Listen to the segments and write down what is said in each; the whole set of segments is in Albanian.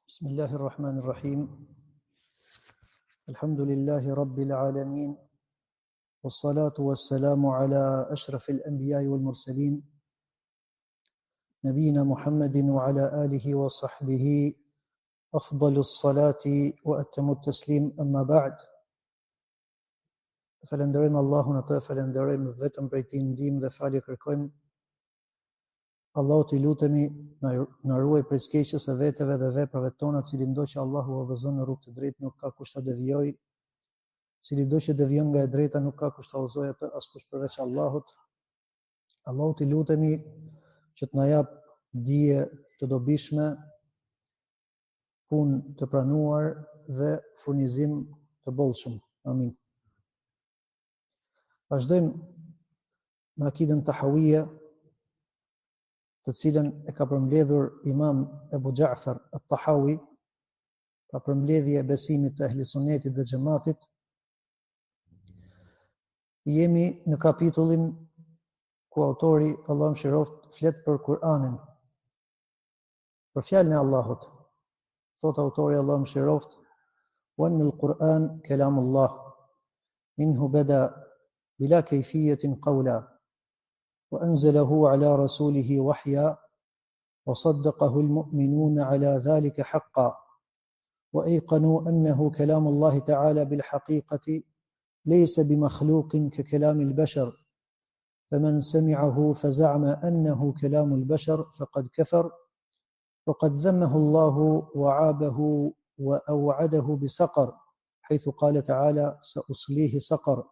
بسم الله الرحمن الرحيم الحمد لله رب العالمين والصلاة والسلام على أشرف الأنبياء والمرسلين نبينا محمد وعلى آله وصحبه أفضل الصلاة وأتم التسليم أما بعد فلندرم الله نطيع فلندرم vetëm prej tij ndihmë dhe falje kërkojmë. Allahu t'i lutemi na ruaj prej skeqjes së veteve dhe veprave tona, cili ndo që Allahu udhëzon në rrugë të drejtë nuk ka kush ta devijojë, cili do që devijon nga e drejta nuk ka kush ta udhëzojë atë askush përveç Allahut. Allahu t'i lutemi që të na jap dije të dobishme, punë të pranuar dhe furnizim të bollshëm. Amin. Vazhdojmë me akidën tahawiyya, të cilën e ka përmbledhur Imam Ebu Ja'far at-Tahawi, pra përmbledhje e besimit të ehli sunnetit dhe xhamatit. Jemi në kapitullin ku autori, Allahu mëshiroft, flet për Kur'anin, për fjalën e Allahut. Thot autori, Allahu mëshiroft: "Wa al-Qur'an kalamullah, minhu bada bila kayfiyatin qawla." وأنزله على رسوله وحيا وصدقه المؤمنون على ذلك حقا وأيقنوا أنه كلام الله تعالى بالحقيقة ليس بمخلوق ككلام البشر فمن سمعه فزعم أنه كلام البشر فقد كفر وقد ذمه الله وعابه وأوعده بسقر حيث قال تعالى سأصليه سقر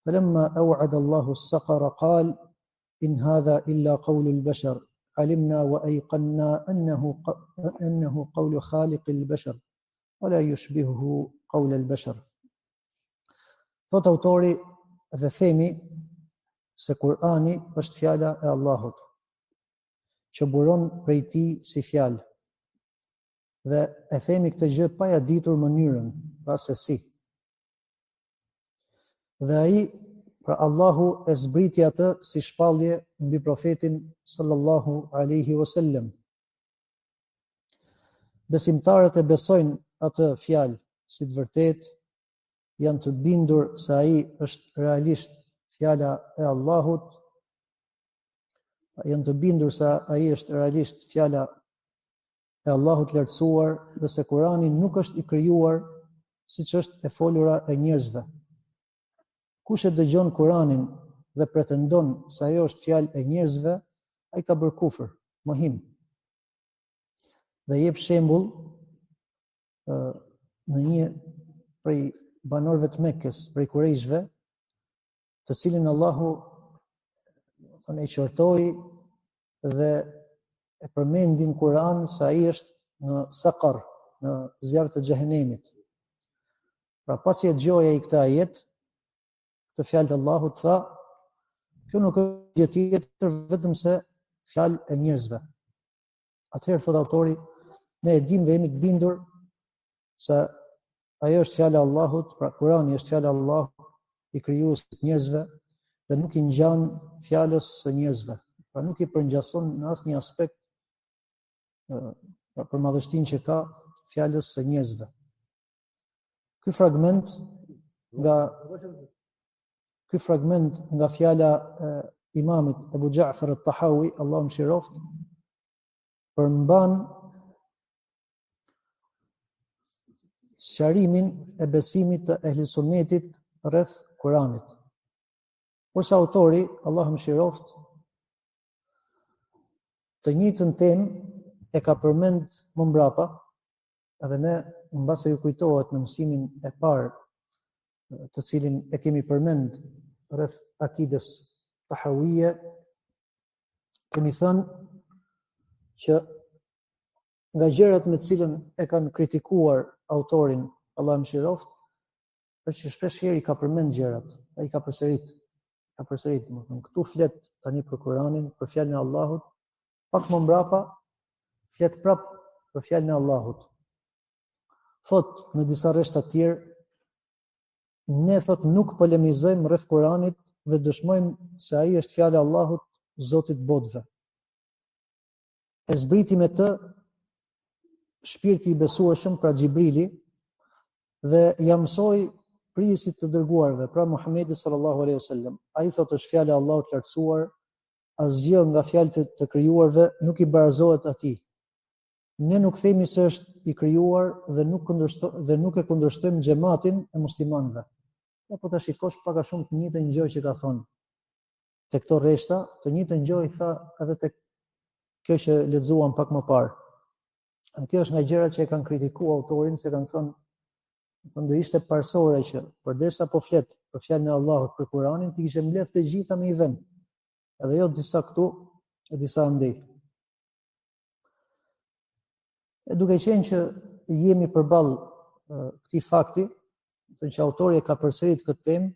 فلما أوعد الله السقر قال إن هذا إلا قول البشر علمنا وأيقنا أنه قول خالق البشر ولا يشبهه قول البشر. Thot autori dhe themi se Kur'ani është fjala e Allahut, që buron prej tij si fjalë. Dhe e themi këtë gjë pa ja ditur mënyrën, pra se si. Dhe ai, pra Allahu e zbriti atë si shpallje mbi profetin sallallahu alaihi wasallam. Besimtarët e besojnë atë fjalë si të vërtetë, janë të bindur se ai është realisht fjala e Allahut, janë të bindur se ai është realisht fjala e Allahut lartësuar dhe se Kurani nuk është i krijuar siç është e folura e njerëzve. Kush e dëgjon Kuranin dhe pretendon se ajo është fjalë e njerëzve, ai ka bërë kufër, mohim. Dhe jep shembull në një prej banorëve të Mekës, prej kurejshve, të cilin Allahu e qortoi dhe e përmendi në Kur'an se ai është në Saqar, në zjarr të xhehenemit. Pra pasi e dëgjoi ai këtë ajet, të fjalë të Allahut, tha, kjo nuk është gjë tjetër vetëm se fjalë e njerëzve. Atëherë, thot autori, ne e dim dhe jemi të bindur se ajo është fjala e Allahut, pra Kurani është fjala e Allahut, i krijuesit të njerëzve, dhe nuk i ngjan fjalës së njerëzve. Pra nuk i përngjason në asnjë aspekt për madhështinë që ka fjalës së njerëzve. Ky fragment nga fjala e imamit Ebu Ja'far at-Tahawi, Allahu mëshiroft, përmban sqarimin e besimit të ehli sunnetit rreth Kuranit. Kurse autori, Allahu mëshiroft, të njëjtën temë e ka përmend më mbrapa, edhe ne mbase ju kujtohet në mësimin e parë, të cilin e kemi përmend rreth akidës tahawiyye, kemi thënë që nga gjërat me të cilën e kanë kritikuar autorin, Allahu mëshiroft, është që shpesh herë i ka përmend gjërat, ai ka përsërit, domethënë këtu flet tani për Kur'anin, për fjalën e Allahut, pak më mbrapa flet prap për fjalën e Allahut. Thot në disa rreshta të tjerë, ne thot nuk polemizojmë rreth Kuranit dhe dëshmojmë se ai është fjala e Allahut, Zotit botëve. E zbriti me të shpirti i besueshëm, pra Xhibrili, dhe ja mësoi prisisit të dërguarve, pra Muhamedi sallallahu alaihi wasallam. Ai thotë është fjala e Allahut të lartësuar, asgjë nga fjalët të krijuarve nuk i barazohet atij. Ne nuk themi se është i krijuar dhe nuk e kundërshtojmë xhamatin e muslimanëve. Po ta shikosh pak a shumë të njëjtën gjë që ka thonë te këto rreshta, të njëjtën gjë i tha edhe tek kjo që lexuam pak më parë. Dhe kjo është nga gjërat që e kanë kritikuar autorin, se kanë thonë do ishte parsore që përderisa po flet për fjalën e Allahut, për Kur'anin, ti kishe mbledh të gjitha me i vend. Edhe jo disa këtu e disa andej. E duke qenë që jemi përballë këtij fakti, thënë që autori e ka përsëritur këtë temë,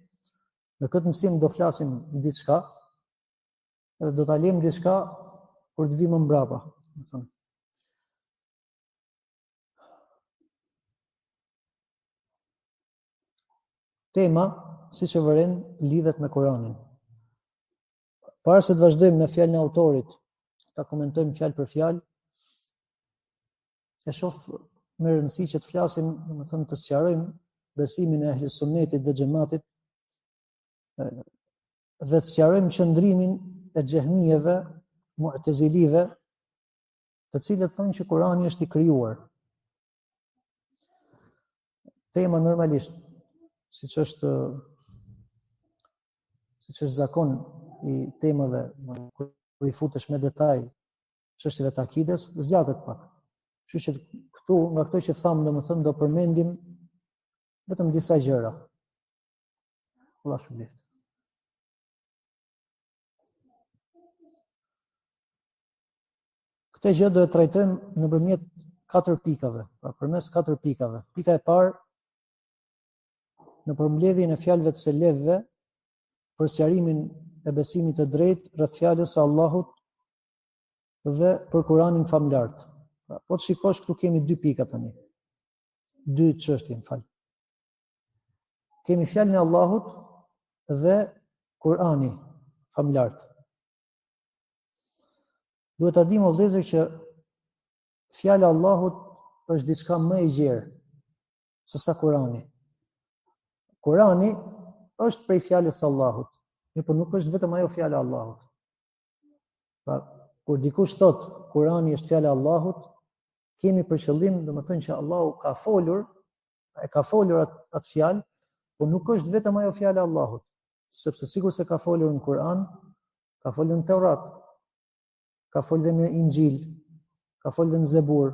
në këtë mësim do flasim diçka, edhe do ta lejmë diçka për të vënë më mbrapa, thënë. Tema, siç e vëren, lidhet me Kur'anin. Para se të vazhdojmë me fjalën e autorit, ta komentojmë fjalë për fjalë, e shoh me rëndësi që të flasim, domethënë të sqarojmë besimin e ehli sunnetit dhe xhamatit, dhe të sqarojmë qëndrimin e xehmijeve, mu'tezilive, të cilët thonë që Kurani është i krijuar. Tema normalisht, siç është zakon i temave kur i futesh me detaj çështjeve të akides, zgjatet pak. Kështu që këtu, nga këto që thamë, domethënë do përmendim vetëm disa gjëra. Allah shpëlift. Këtë gjë do e trajtojmë nëpërmjet 4 pikave, pra përmes 4 pikave. Pika e parë, në përmbledhjen e fjalëve të selefëve për sqarimin e besimit të drejtë rreth fjalës së Allahut dhe për Kur'anin famlart. Po të shikosh këtu kemi 2 pika tani. 2 çështje, më fal. Kemi fjalën e Allahut dhe Kur'ani famlart. Duhet ta dimë, o vëllezër, që fjala e Allahut është diçka më e gjerë se sa Kur'ani. Kur'ani është prej fjalës së Allahut, por nuk është vetëm ajo fjala e Allahut. Pra, kur dikush thot Kur'ani është fjala e Allahut, kemi për qëllim, domethënë që Allahu ka folur atë fjalë, por nuk është vetëm ajo fjala e Allahut, sepse sikur se ka folur në Kur'an, ka folur në Teurat, ka folur në Injil, ka folur në Zebur,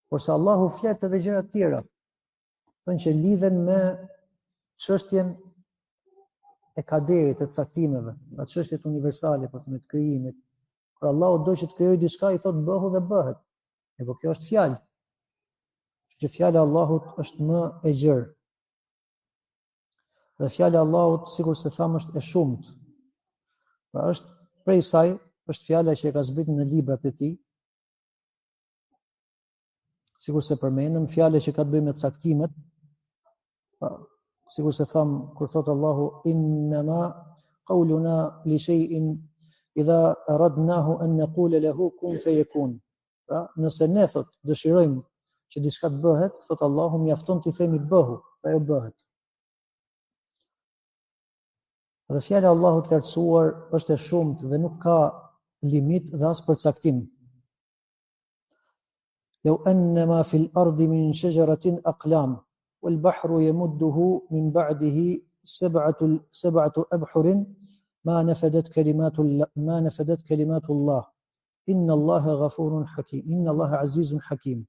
por se Allahu flet edhe gjëra të tjera, thonë që lidhen me çështjen e kaderit, të caktimeve, nga çështjet universale, po thënë të krijimit. Kur Allahu do që të krijojë diçka, i thot bëhu dhe bëhet. Po kjo është fjalë. Që fjala e Allahut është më e gjerë. Dhe fjala e Allahut, sikur se thamë, është e shumtë. Pra është prej saj, është fjala që e ka zbritur në librat e tij. Sikur se përmendëm, fjala që ka të bëjë me caktimet. Sikur se thamë, kur thot Allahu innama qauluna li shay'in idha aradnahu an naqula lahu kun fayakun. Pra, nëse ne thot dëshirojmë që diçka të bëhet, thot Allahu mjafton t'i themi bëhu, ajo bëhet. Dhe fjala e Allahut të lartësuar është e shumtë dhe nuk ka limit dhe as përcaktim. Law anna ma fil ardi min shajaratin aqlam wal bahru yamudduhu min ba'dihi sab'atu abhurin ma nafadat kalimatullah. Inna Allaha ghafurun hakim. Inna Allaha azizun hakim.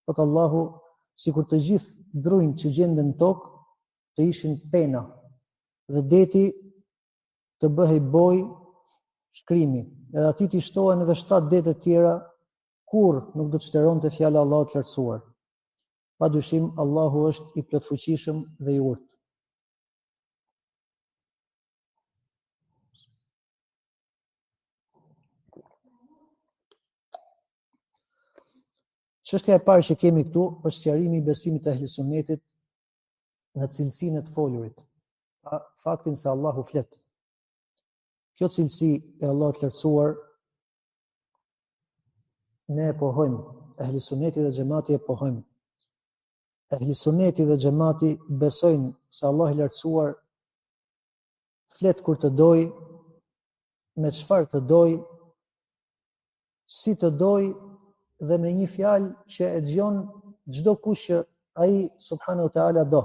Thot Allahu, sikur të gjithë drujt që gjenden në tokë të ishin pena dhe deti të bëhej boj shkrimi, edhe aty t'i shtohen edhe 7 dete të tjera, kur nuk do të shteronte fjala e Allahut të lartësuar. Padyshim Allahu është i plotfuqishëm dhe i urtë. Çështja e parë që kemi këtu është sqarimi i besimit të ehli sunnetit në cilësinë e të folurit, faktin se Allahu flet. Kjo cilësi e Allahut të lartësuar ne e pohojmë ehli sunneti dhe xhamati e pohojmë. Ehli sunneti dhe xhamati besojnë se Allah i lartësuar flet kur të doj, me çfarë të doj, si të doj dhe me një fjalë që e dëgjon çdo kush që ai subhanahu wa taala do.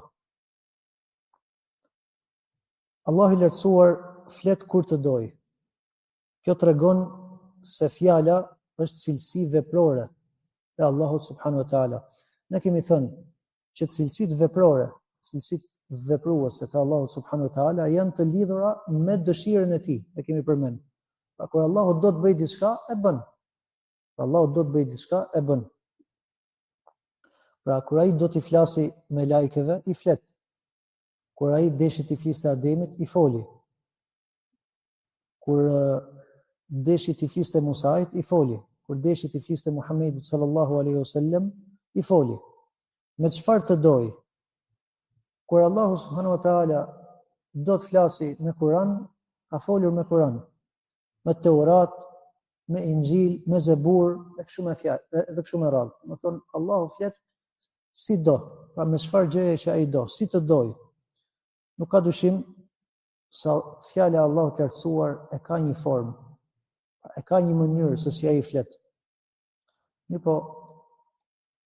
Allah i lartësuar flet kur të doj. Kjo tregon se fjala është cilësi veprore e Allahut subhanahu wa taala. Ne kemi thënë që cilësitë veprore, cilësitë vepruese të Allahut subhanahu wa taala janë të lidhura me dëshirën e tij. E kemi përmendur. Pra kur Allahu do të bëjë diçka, e bën. Kur Allahu do të bëjë diçka, e bën. Pra kur ai do t'i flasi me lajkeve, i flet. Kur ai deshi t'i fliste Ademit, i foli. Kur deshi t'i fliste Musait, i foli. Kur deshi t'i fliste Muhammedit sallallahu alaihi wasallam, i foli. Me çfarë të doj? Kur Allahu subhanahu wa taala do të flasi me Kur'an, ka folur me Kur'an, me Teurat, me Injil, me Zebur, dhe kështu me fjalë, dhe kështu me radhë. Do thonë Allahu flet si do, pra me çfarë gjëje që ai do, si të doj. Nuk ka dyshim se fjala e Allahut të lartësuar e ka një formë, e ka një mënyrë se si ai flet. Mirpo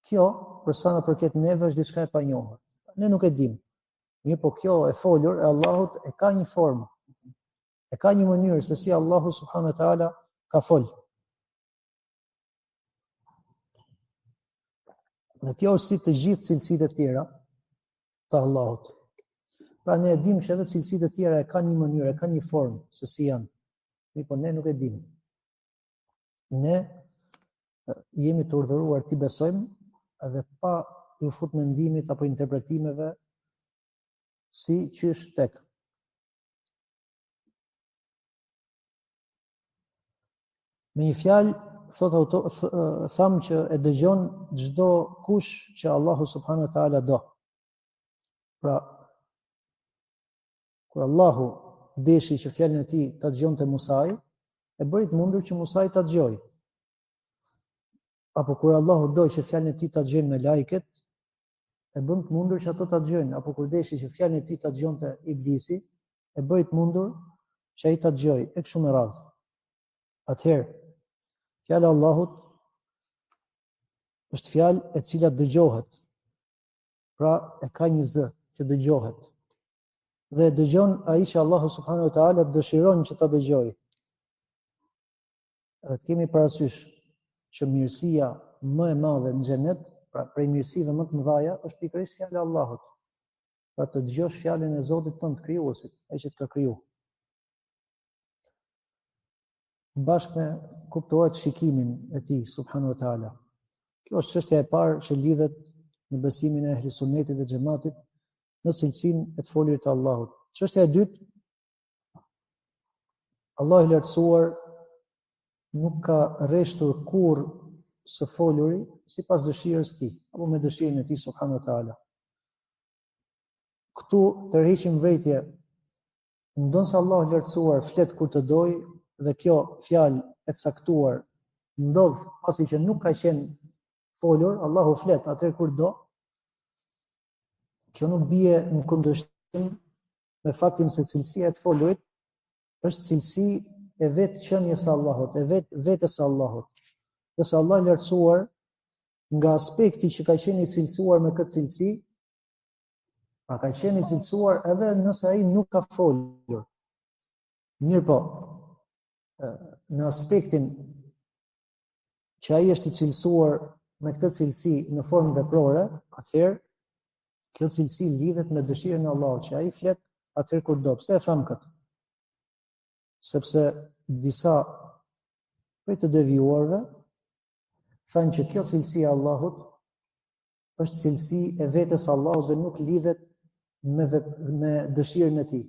kjo, për sa na përket neve, është diçka e panjohur. Ne nuk e dimë. Mirpo kjo e folur e Allahut e ka një formë. E ka një mënyrë se si Allahu subhanahu wa taala ka fol. Dhe kjo është si të gjithë cilësitë e tjera të Allahut. Pra ne e dimë që edhe cilësitë e tjera e kanë një mënyrë, e kanë një formë se si janë. Mirpo ne nuk e dimë. Ne jemi të urdhëruar t'i besojmë edhe pa ju fut mendimit apo interpretimeve si qysh tek. Me një fjalë, thamë që e dëgjon çdo kush që Allahu subhanahu wa taala do. Pra, kur Allahu deshi që fjalën e tij ta dëgjonte Musai, e bëri të mundur që Musai ta dëgjojë. Apo kur Allahu doj që fjalën e tij ta dëgjojnë me lajket, e bën të mundur që ato ta dëgjojnë. Apo kur deshi që fjalën e tij ta dëgjonte Iblisi, e bëri të mundur që ai ta dëgjojë, e kështu me radhë. Atëherë, fjala e Allahut është fjalë e cila dëgjohet. Pra e ka një zë që dëgjohet. Dhe dëgjon ai që Allahu subhanahu wa taala dëshiron që ta dëgjojë. Dhe të kemi parasysh që mirësia më e madhe në xhenet, pra prej mirësive më të mëdha, është pikërisht fjala e Allahut. Pra të dëgjosh fjalën e Zotit tënd krijuesit, ai që të ka krijuar. Bashkë me kuptohet shikimin e tij subhanahu wa taala. Kjo është çështja e parë që lidhet në besimin e ehli sunnetit dhe xhamatit në cilësinë e të folurit të Allahut. Çështja e dytë, Allahu i lartësuar nuk ka rreshtur kurrë së foluri sipas dëshirës së tij, apo me dëshirën e tij subhanahu wa taala. Këtu tërheqim vërejtje, ndonse Allahu i lartësuar flet kur të dojë, dhe kjo fjalë e caktuar ndodh pasi që nuk ka qenë folur, Allahu flet atëherë kur do. Kjo nuk bie në kundërshtim me faktin se cilësia e të folurit është cilësi e vetë qenies së Allahut, e vetes së Allahut. Nëse Allah i lartësuar nga aspekti që ka qenë i cilësuar me këtë cilësi, pa ka qenë i cilësuar edhe nëse ai nuk ka folur. Mirpo, në aspektin që ai është i cilësuar me këtë cilësi në formë veprore, atëherë kjo cilësi lidhet me dëshirën e Allahut, që ai flet atëherë kur do. Pse e tham këtë? Sepse disa prej të devijuarve thanë që kjo cilësi e Allahut është cilësi e vetes Allahut dhe nuk lidhet me dëshirën e tij.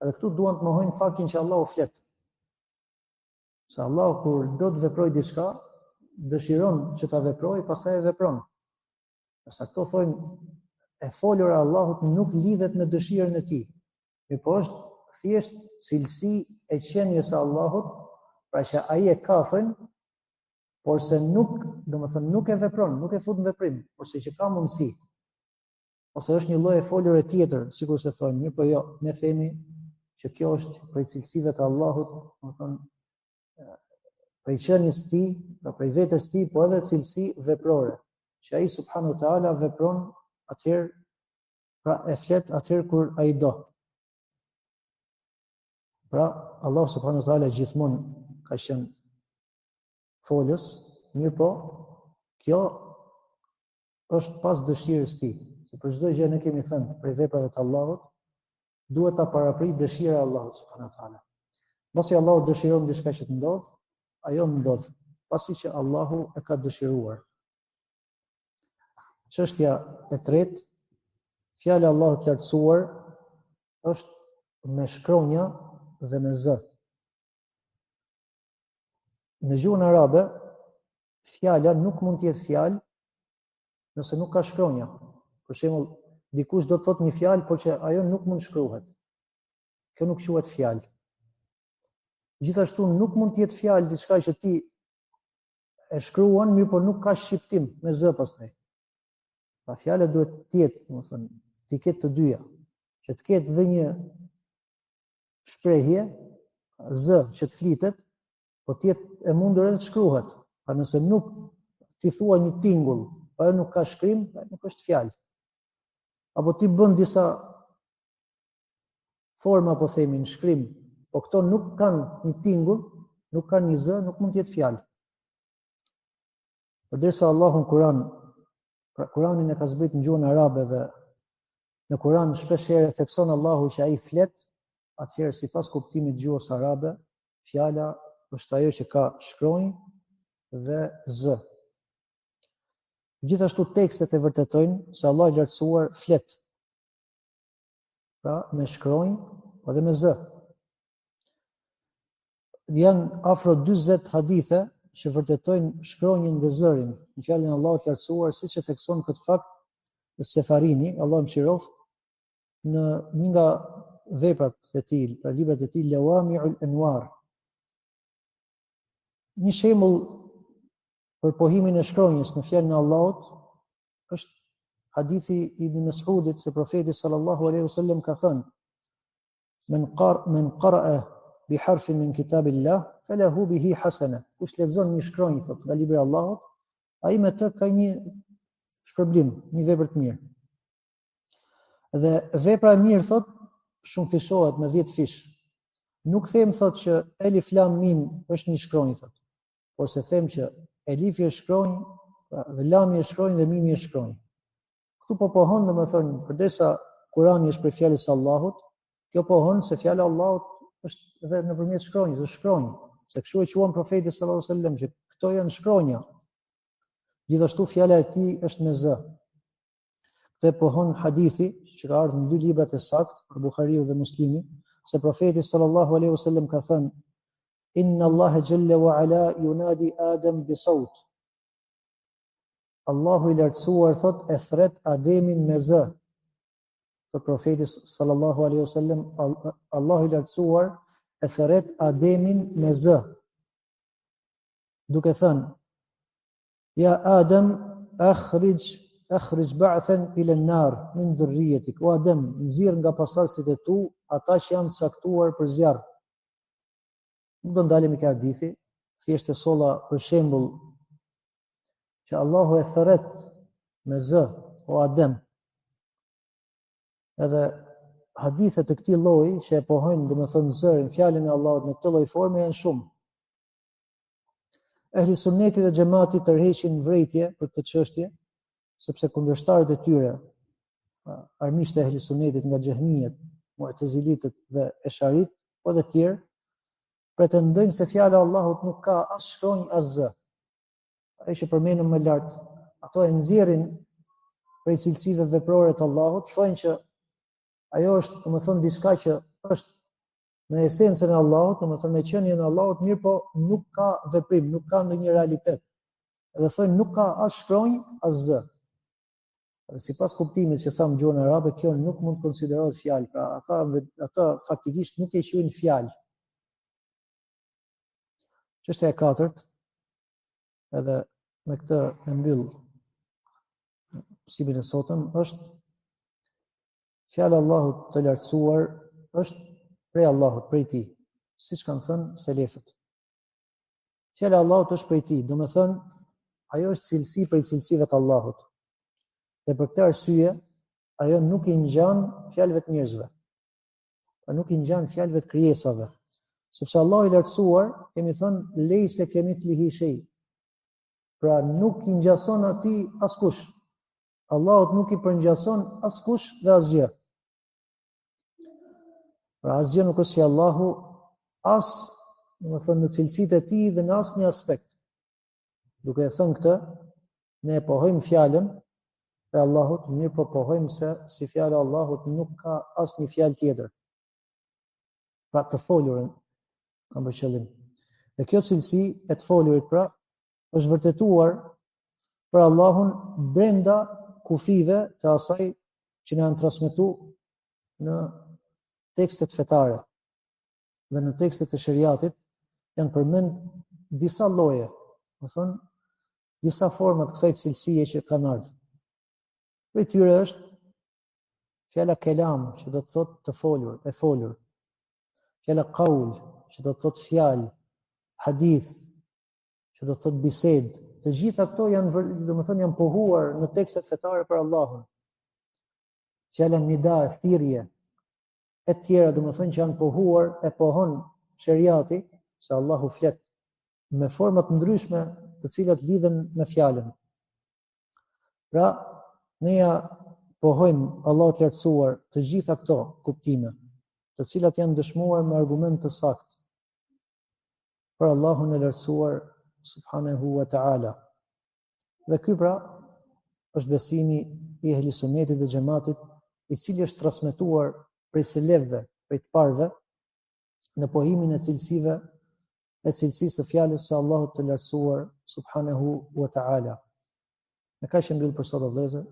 Edhe këtu duan të mohojnë faktin që Allahu flet. Se Allahu kur do të veprojë diçka, dëshiron që ta veprojë, pastaj e vepron. Sa këto thonë e folur e Allahut nuk lidhet me dëshirën e tij. Mirpo është thjesht cilësi e qenies së Allahut, pra që ai e ka thënë, por se nuk domethënë nuk e vepron, nuk e fut në veprim, ose që ka mundësi, ose është një lloj e folur e tjetër, sikur se thonë, mirë po jo, ne themi që kjo është prej cilësive të Allahut, domethënë prej qenies së tij, prej vetes së tij, po edhe cilësi veprore, që ai subhanahu wa taala vepron atëherë, pra e flet atëherë kur ai do. Pra, Allah subhanahu wa taala gjithmonë ka qenë folës, mirë po, kjo është pas dëshirës tij. Se për çdo gjë ne kemi thënë për veprave të Allahut, duhet ta paraprit dëshira e Allahut subhanahu wa taala. Mos i Allahu dëshiron diçka që të ndodh, ajo ndodh, pasi që Allahu e ka dëshiruar. Çështja e tretë, fjala e Allahut lartësuar është me shkronja dhe me z. Në gjuhën arabe, fjala nuk mund të jetë fjalë nëse nuk ka shkronja. Për shembull, dikush do të thotë një fjalë, por që ajo nuk mund shkruhet. Kjo nuk quhet fjalë. Gjithashtu nuk mund të jetë fjalë diçka që ti e shkruan, mirë por nuk ka shqiptim me z pastaj. Pa fjala duhet të jetë, domethënë, të ketë të dyja, që të ketë dhe një shprehje, z që të flitet, po të jetë e mundur edhe të shkruhet. Pa nëse nuk ti thua një tingull, pa ajo nuk ka shkrim, nuk është fjalë. Apo ti bën disa forma, po themi, në shkrim, po këto nuk kanë një tingull, nuk kanë një z, nuk mund të jetë fjalë. Përderisa Allahu në Kur'an, pra Kur'anin e ka zbritur në gjuhën arabe dhe në Kur'an shpesh herë thekson Allahu që ai flet, atëherë sipas kuptimit të gjuhës arabe, fjala është ajo që ka shkronjë dhe z. Gjithashtu tekstet e vërtetojnë se Allah i lartësuar flet. Pra me shkronjë edhe me z. Janë afro 40 hadithe që vërtetojnë shkronjën dhe zërin në fjalën e Allahut të lartësuar, siç e thekson këtë fakt Sefarini, Allahu mëshiroft, në një nga veprat e tij, pra librat e tij Lawami'ul Anwar. Një shembull për pohimin e shkronjës në fjalën e Allahut është hadithi i Ibn Mas'udit se profeti sallallahu alaihi wasallam ka thënë: Men qara'a bi harfin min kitabillah falahu bihi hasana. Kush lexon një shkronjë thot nga libri i Allahut, ai me të ka një shpërblim, një vepër të mirë. Dhe vepra e mirë thot shumë fishohet me 10 fish. Nuk them thot që elif lam mim është një shkronjë thot, por se them që elifi është shkronjë, dhe lami është shkronjë dhe mimi është shkronjë. Këtu po pohon, domethënë, përdesa Kurani është për fjalën e Allahut, kjo pohon se fjala e Allahut është edhe nëpërmjet shkronjës, është shkronjë. Se kështu e quan profeti sallallahu alajhi wasallam që këto janë shkronja. Gjithashtu fjala e tij është me z. Këtë pohon hadithi që ka ardhur në 2 librat e saktë, për Buhariu dhe Muslimi, se profeti sallallahu alaihi wasallam ka thënë: Inna Allah jalla wa ala yunadi Adam bi sawt. Allahu i lartësuar thot e thret Ademin me z. Thot profeti sallallahu alaihi wasallam, Allahu i lartësuar e thret Ademin me z. Duke thënë: Ja Adam, akhrij ba'than ila an-nar min dhurriyyatik. O Adem, nxirr nga pasardhësit e tu ata që janë caktuar për zjarr. Nuk do ndalemi ka hadithi, thjesht e solla për shembull që Allahu e thret me z, o Adem. Edhe hadithe të këtij lloji që e pohojnë, domethënë zërin, fjalën e Allahut në këtë lloj forme janë shumë. Ehli sunneti dhe xhamati tërheqin vërejtje për këtë çështje, sepse kundërshtarët e tyre, armiqtë e ehli sunnetit nga xehmijet, mu'tazilitët dhe esharit, po dhe tjerë, pretendojnë se fjala e Allahut nuk ka as shkronjë as z. Ai që përmenëm më lart, ato e nxjerrin prej cilësive veprore të Allahut, thonë që ajo është, domethënë, diçka që është në esencën e Allahut, domethënë me qenien e Allahut, mirë po nuk ka veprim, nuk ka ndonjë realitet. Edhe thonë nuk ka as shkronjë as z. Dhe sipas kuptimit që thamë gjuhën arabe, kjo nuk mund të konsiderohet fjalë, pra ata faktikisht nuk e quajnë fjalë. Çështja e katërt, edhe me këtë e mbyll mësimin e sotëm, është fjala e Allahut të lartësuar është prej Allahut, prej tij, siç kanë thënë selefët. Fjala e Allahut është prej tij, do të thënë ajo është cilësi prej cilësive të Allahut. Dhe për këtë arsye, ajo nuk i ngjan fjalëve të njerëzve. Pra nuk i ngjan fjalëve të krijesave. Sepse Allahu i lartësuar, kemi thënë lejse kemithlihi shay. Pra nuk i ngjason atij askush. Allahut nuk i përngjason askush dhe asgjë. Pra asgjë nuk është si Allahu, as, domethënë në cilësitë e tij dhe në asnjë aspekt. Duke e thënë këtë, ne e pohojmë fjalën e Allahut, mirë po pohojmë se si fjala e Allahut nuk ka asnjë fjalë tjetër. Pra të folurën kam për qëllim. Dhe kjo cilësi e të folurit pra është vërtetuar për Allahun brenda kufive të asaj që na janë transmetuar në tekstet fetare dhe në tekstet e shariatit janë përmend disa lloje, do thonë disa forma të kësaj cilësie që kanë ardhur. Prej tyre është fjala kelam, që do të thotë të folur, e folur. Fjala qaul, që do të thotë fjalë, hadith, që do të thotë bisedë. Të gjitha këto janë, domethënë janë pohuar në tekstet fetare për Allahun. Fjala nida, thirrje, e tjera domethënë që janë pohuar e pohon shariati se Allahu flet me forma të ndryshme, të cilat lidhen me fjalën. Pra, ne ja pohojmë Allahu të lartësuar të gjitha këto kuptime, të cilat janë dëshmuar me argument të saktë për Allahun e lartësuar subhanahu wa ta'ala. Dhe ky pra është besimi i ehli sunnetit dhe xhamatit, i cili është transmetuar prej selefëve, prej të parëve, në pohimin e cilësisë së fjalës së Allahut të lartësuar subhanahu wa ta'ala. Në kaq e mbyll për sot o vëllezër.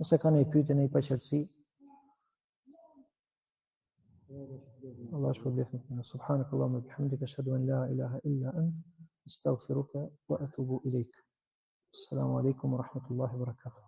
Nëse ka një pyetje, një paqërtësi, Allah shpërblet. Subhanakallahumma wa bihamdika ashhadu an la ilaha illa ant astaghfiruka wa atubu ilaik. Assalamu alaikum wa rahmatullahi wa barakatuh.